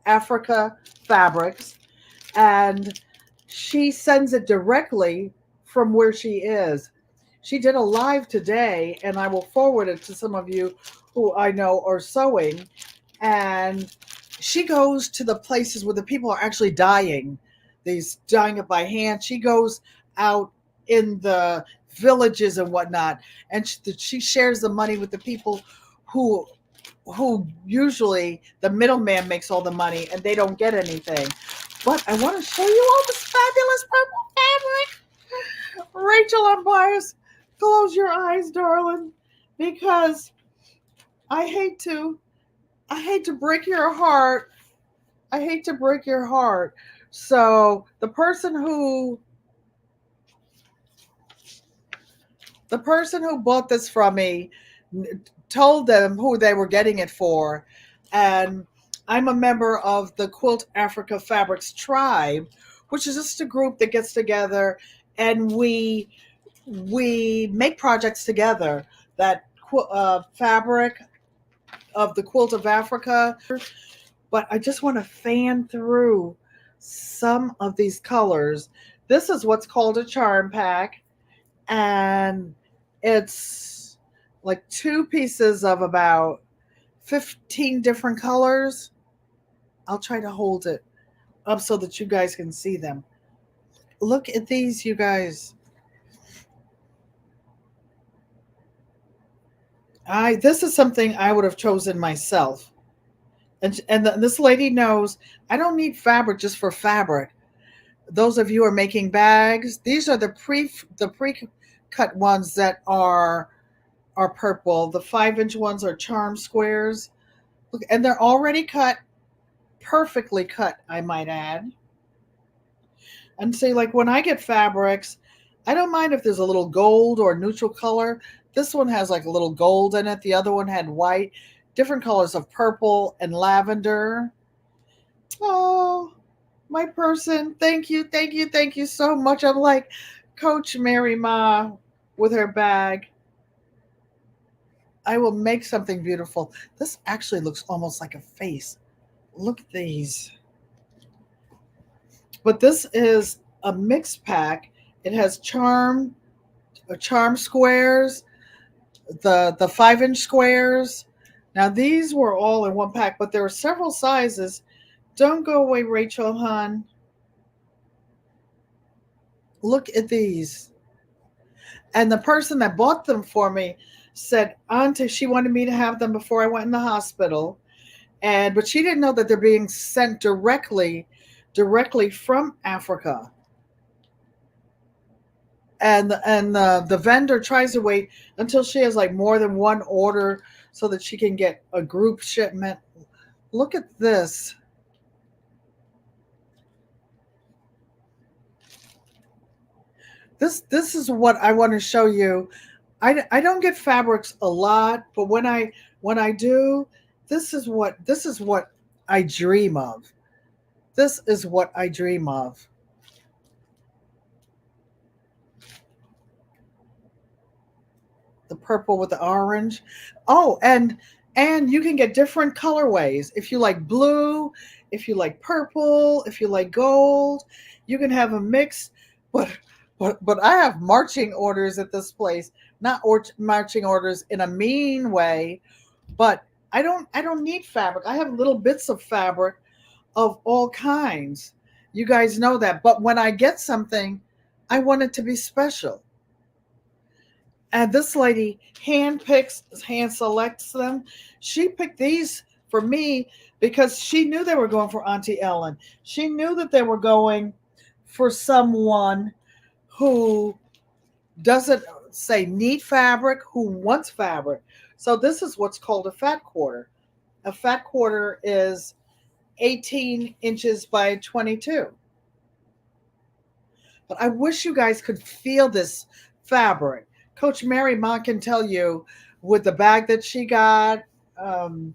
Africa Fabrics, and she sends it directly from where she is. She did a live today, and I will forward it to some of you who I know are sewing. And she goes to the places where the people are actually dying. These dying it by hand. She goes out in the villages and whatnot, and she shares the money with the people who usually the middleman makes all the money and they don't get anything. But I want to show you all this fabulous purple fabric. Rachel, I'm biased. Close your eyes, darling, because I hate to break your heart. I hate to break your heart. So the person who bought this from me told them who they were getting it for, and I'm a member of the Quilt Africa Fabrics Tribe, which is just a group that gets together and we make projects together. That fabric of the quilt of Africa, but I just want to fan through some of these colors. This is what's called a charm pack, and it's like two pieces of about 15 different colors. I'll try to hold it up so that you guys can see them. Look at these, you guys. This is something I would have chosen myself. And this lady knows I don't need fabric just for fabric. Those of you who are making bags, these are the pre cut ones that are purple. The 5-inch ones are charm squares. Look, and they're already cut, perfectly cut, I might add. And see, like when I get fabrics, I don't mind if there's a little gold or neutral color. This one has like a little gold in it. The other one had white, different colors of purple and lavender. Oh, my person, thank you, thank you, thank you so much. I'm like Coach Mary Ma with her bag. I will make something beautiful. This actually looks almost like a face. Look at these. But this is a mixed pack. It has charm squares, the 5-inch squares. Now these were all in one pack, but there are several sizes. Don't go away, Rachel, hon. Look at these. And the person that bought them for me said, Auntie, she wanted me to have them before I went in the hospital. But she didn't know that they're being sent directly from Africa. And the vendor tries to wait until she has like more than one order so that she can get a group shipment. Look at this. This is what I want to show you. I don't get fabrics a lot, but when I do, this is what I dream of. This is what I dream of. The purple with the orange. Oh, and you can get different colorways. If you like blue, if you like purple, if you like gold, you can have a mix. But but I have marching orders at this place. Not marching orders in a mean way, but I don't need fabric. I have little bits of fabric of all kinds. You guys know that. But when I get something, I want it to be special. And this lady hand selects them. She picked these for me because she knew they were going for Auntie Ellen. She knew that they were going for someone who doesn't say need fabric, who wants fabric. So this is what's called a fat quarter. A fat quarter is 18 inches by 22. But I wish you guys could feel this fabric. Coach Mary Ma can tell you with the bag that she got, who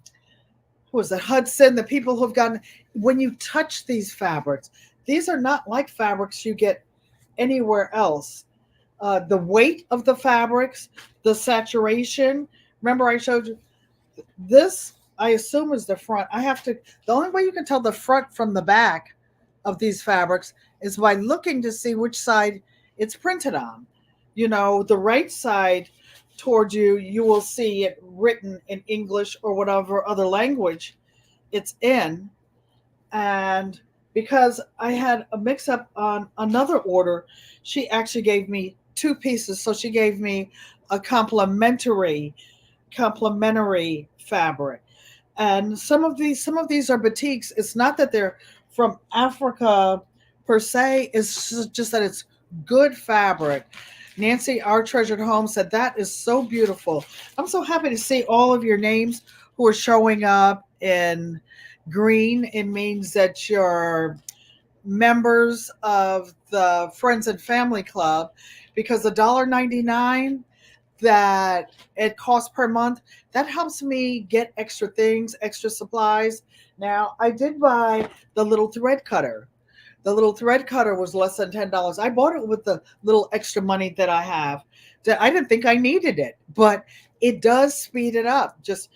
was it, Hudson, the people who've gotten, when you touch these fabrics, these are not like fabrics you get anywhere else. The weight of the fabrics, the saturation. Remember, I showed you this, I assume, is the front. The only way you can tell the front from the back of these fabrics is by looking to see which side it's printed on. The right side towards you, you will see it written in English or whatever other language it's in. And because I had a mix up on another order, she actually gave me two pieces. So she gave me a complementary fabric. And some of these are batiks. It's not that they're from Africa per se, it's just that it's good fabric. Nancy, our treasured home, said that is so beautiful. I'm so happy to see all of your names who are showing up in green. It means that you're members of the Friends and Family Club, because $1.99 that it costs per month, that helps me get extra things, extra supplies. Now, I did buy the little thread cutter. The little thread cutter was less than $10. I bought it with the little extra money that I have. I didn't think I needed it, but it does speed it up. Just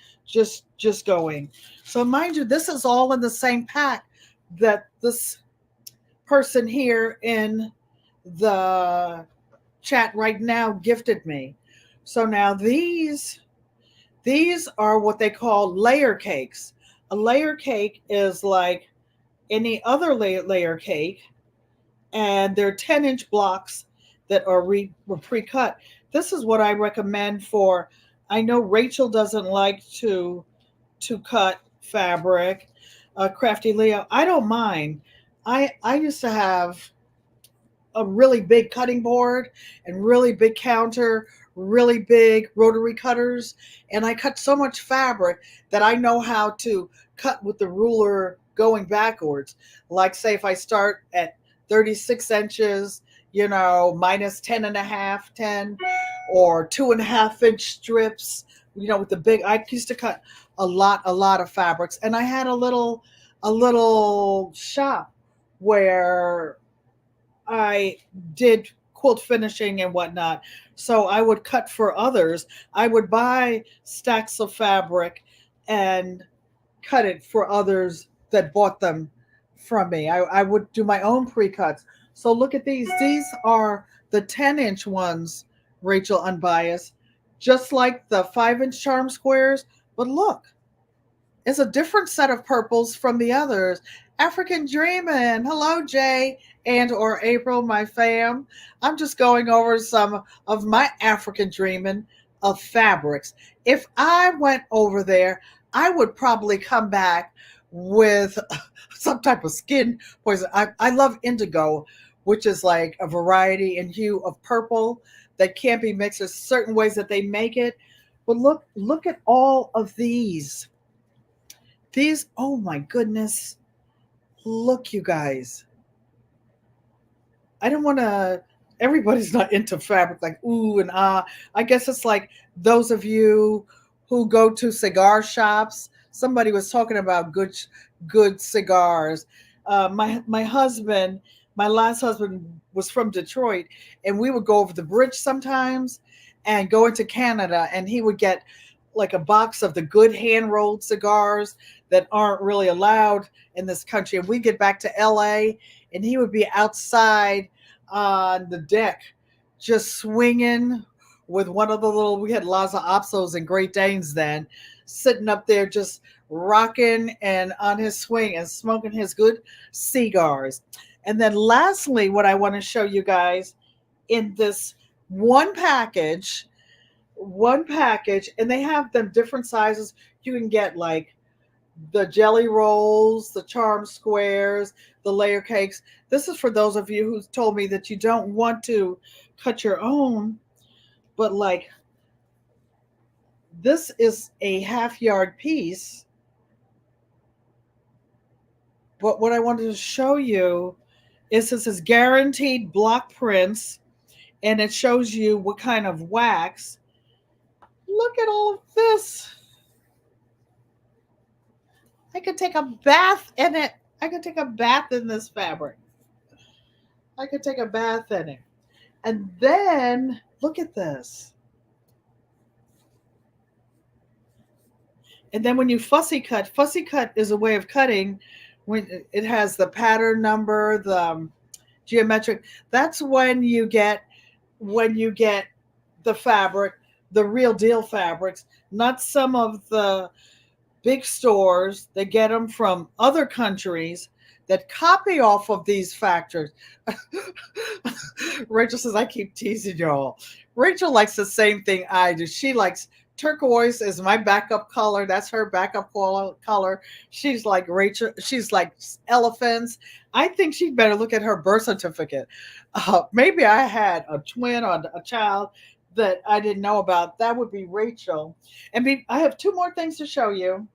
going. So mind you, this is all in the same pack that this person here in the chat right now gifted me. So now these are what they call layer cakes. A layer cake is like any other layer cake, and they're 10-inch blocks that are pre-cut. This is what I recommend for. I know Rachel doesn't like to cut fabric. Crafty Leo, I don't mind. I used to have a really big cutting board and really big counter, really big rotary cutters, and I cut so much fabric that I know how to cut with the ruler going backwards. Like, say, if I start at 36 inches, minus 10 and a half, 10, or 2.5 inch strips, with the big, I used to cut a lot of fabrics. And I had a little shop where I did quilt finishing and whatnot. So I would cut for others. I would buy stacks of fabric and cut it for others that bought them from me. I would do my own pre-cuts. So look at these. These are the 10-inch ones, Rachel Unbiased, just like the 5-inch charm squares. But look, it's a different set of purples from the others. African Dreamin'. Hello, Jay and or April, my fam. I'm just going over some of my African Dreamin' of fabrics. If I went over there, I would probably come back with some type of skin poison. I love indigo, which is like a variety and hue of purple that can't be mixed. There's certain ways that they make it. But look at all of these. These, oh my goodness. Look, you guys. I don't want to, everybody's not into fabric like ooh and ah. I guess it's like those of you who go to cigar shops. Somebody was talking about good cigars. My husband, my last husband was from Detroit, and we would go over the bridge sometimes and go into Canada, and he would get like a box of the good hand rolled cigars that aren't really allowed in this country. And we get back to LA, and he would be outside on the deck just swinging with one of the little, we had Lhasa Apsos and Great Danes then, sitting up there just rocking and on his swing and smoking his good cigars. And then lastly, what I want to show you guys in this one package, and they have them different sizes. You can get like the jelly rolls, the charm squares, the layer cakes. This is for those of you who told me that you don't want to cut your own, but like this is a half-yard piece. But what I wanted to show you is this is guaranteed block prints, and it shows you what kind of wax. Look at all of this. I could take a bath in it. I could take a bath in this fabric. I could take a bath in it. And then look at this. And then when you fussy cut is a way of cutting when it has the pattern number, the geometric. That's when you get the fabric, the real deal fabrics, not some of the big stores that get them from other countries that copy off of these factors. Rachel says, I keep teasing y'all. Rachel likes the same thing I do. She likes turquoise is my backup color. That's her backup color. She's like Rachel. She's like elephants. I think she'd better look at her birth certificate. Maybe I had a twin or a child that I didn't know about. That would be Rachel. I have two more things to show you.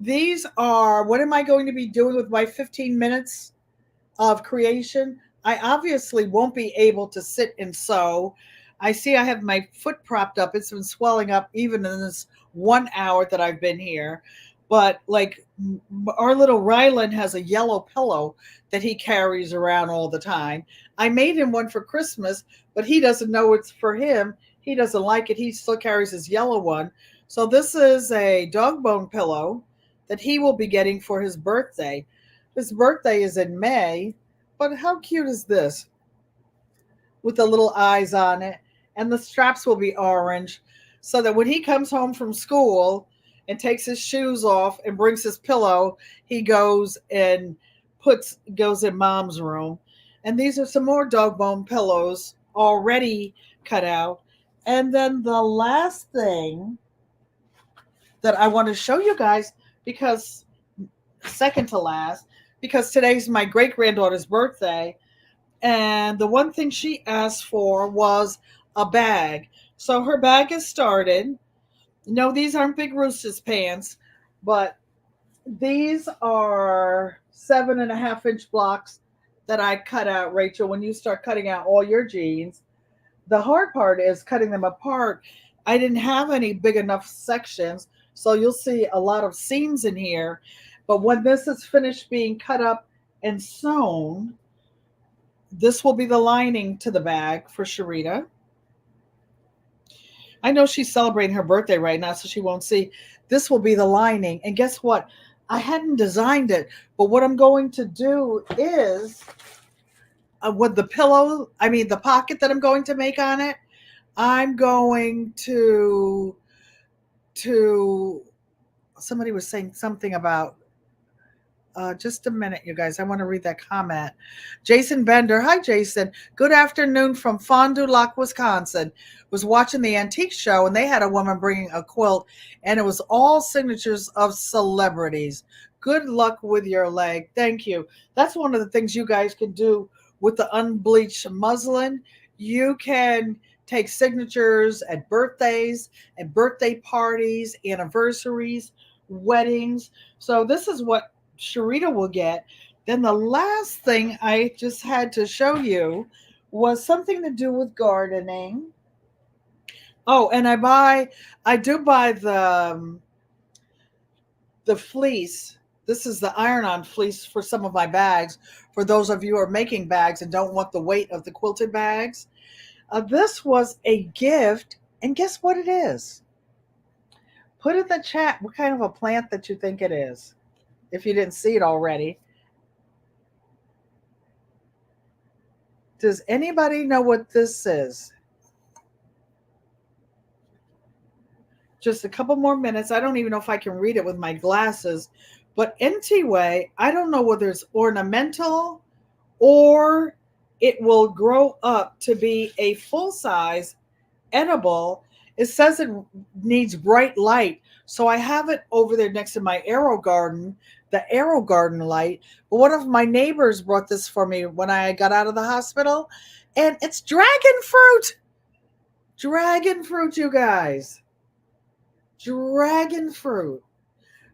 These are what am I going to be doing with my 15 minutes of creation? I obviously won't be able to sit and sew. I see I have my foot propped up. It's been swelling up even in this 1 hour that I've been here. But like our little Rylan has a yellow pillow that he carries around all the time. I made him one for Christmas, but he doesn't know it's for him. He doesn't like it. He still carries his yellow one. So this is a dog bone pillow that he will be getting for his birthday. His birthday is in May, but how cute is this? With the little eyes on it. And the straps will be orange so that when he comes home from school and takes his shoes off and brings his pillow, he goes in mom's room. And these are some more dog bone pillows already cut out. And then the last thing that I want to show you guys, because second to last, because today's my great granddaughter's birthday. And the one thing she asked for was a bag. So her bag is started. No, these aren't Big Rooster's pants, but these are 7.5 inch blocks that I cut out, Rachel, when you start cutting out all your jeans. The hard part is cutting them apart. I didn't have any big enough sections, so you'll see a lot of seams in here. But when this is finished being cut up and sewn, this will be the lining to the bag for Sharita. I know she's celebrating her birthday right now, so she won't see. This will be the lining. And guess what? I hadn't designed it, but what I'm going to do is with the pocket that I'm going to make on it, I'm going to somebody was saying something about just a minute, you guys. I want to read that comment. Jason Bender. Hi, Jason. Good afternoon from Fond du Lac, Wisconsin. Was watching the antique show, and they had a woman bringing a quilt, and it was all signatures of celebrities. Good luck with your leg. Thank you. That's one of the things you guys can do with the unbleached muslin. You can take signatures at birthdays, at birthday parties, anniversaries, weddings. So this is what Sharita will get. Then the last thing I just had to show you was something to do with gardening. Oh, and I do buy the fleece. This is the iron-on fleece for some of my bags. For those of you who are making bags and don't want the weight of the quilted bags, this was a gift, and guess what it is? Put in the chat what kind of a plant that you think it is, if you didn't see it already. Does anybody know what this is? Just a couple more minutes. I don't even know if I can read it with my glasses. But anyway, I don't know whether it's ornamental or it will grow up to be a full-size edible. It says it needs bright light. So I have it over there next to my arrow garden, the arrow garden light. But one of my neighbors brought this for me when I got out of the hospital. And it's dragon fruit. Dragon fruit, you guys. Dragon fruit.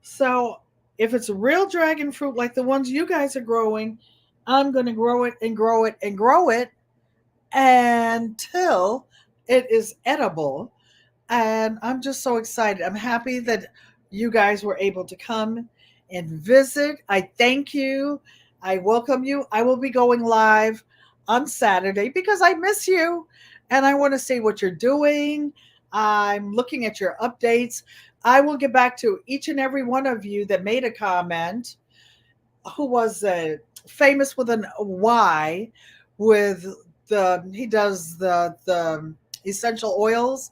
So if it's real dragon fruit like the ones you guys are growing, I'm going to grow it and grow it and grow it until it is edible. And I'm just so excited. I'm happy that you guys were able to come and visit. I thank you. I welcome you. I will be going live on Saturday because I miss you and I want to see what you're doing. I'm looking at your updates. I will get back to each and every one of you that made a comment. Who was famous with an Y, with he does the essential oils.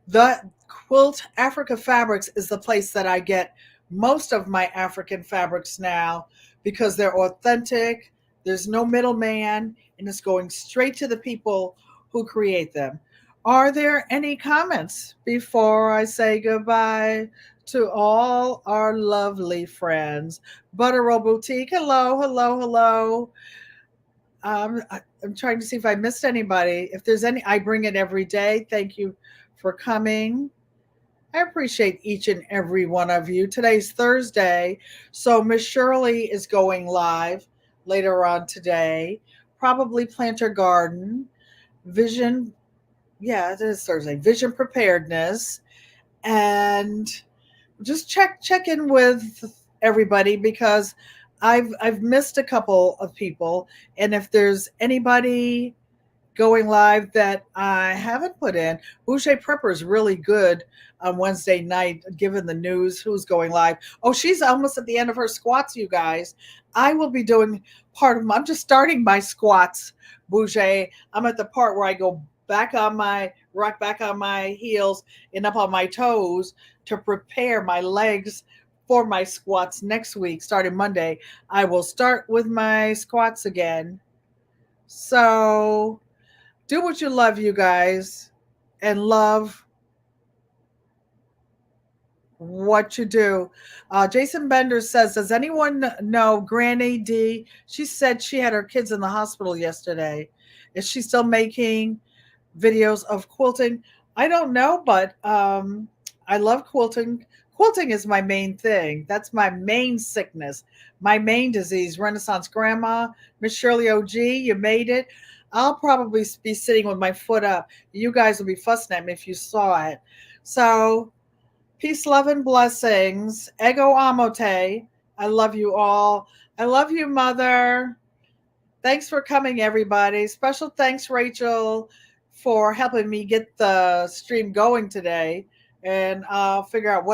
The Quilt Africa Fabrics is the place that I get most of my African fabrics now. because they're authentic. There's no middleman, and it's going straight to the people who create them. Are there any comments before I say goodbye to all our lovely friends? Butterroll Boutique, hello, hello, hello. I'm trying to see if I missed anybody. If there's any, I bring it every day. Thank you for coming. I appreciate each and every one of you. Today's Thursday, so Miss Shirley is going live later on today. Probably plant her garden. Vision, yeah, it is Thursday. Vision preparedness, and just check in with everybody because I've missed a couple of people, and if there's anybody going live that I haven't put in. Boucher Prepper is really good on Wednesday night, given the news who's going live. Oh, she's almost at the end of her squats, you guys. I will be doing I'm just starting my squats, Boucher. I'm at the part where I go rock back on my heels and up on my toes to prepare my legs for my squats next week, starting Monday. I will start with my squats again. So do what you love, you guys, and love what you do. Jason Bender says, does anyone know Granny D? She said she had her kids in the hospital yesterday. Is she still making videos of quilting? I don't know, but I love quilting. Quilting is my main thing. That's my main sickness, my main disease. Renaissance Grandma, Miss Shirley OG, you made it. I'll probably be sitting with my foot up. You guys will be fussing at me if you saw it. So, peace, love, and blessings. Ego amote. I love you all. I love you, Mother. Thanks for coming, everybody. Special thanks, Rachel, for helping me get the stream going today. And I'll figure out what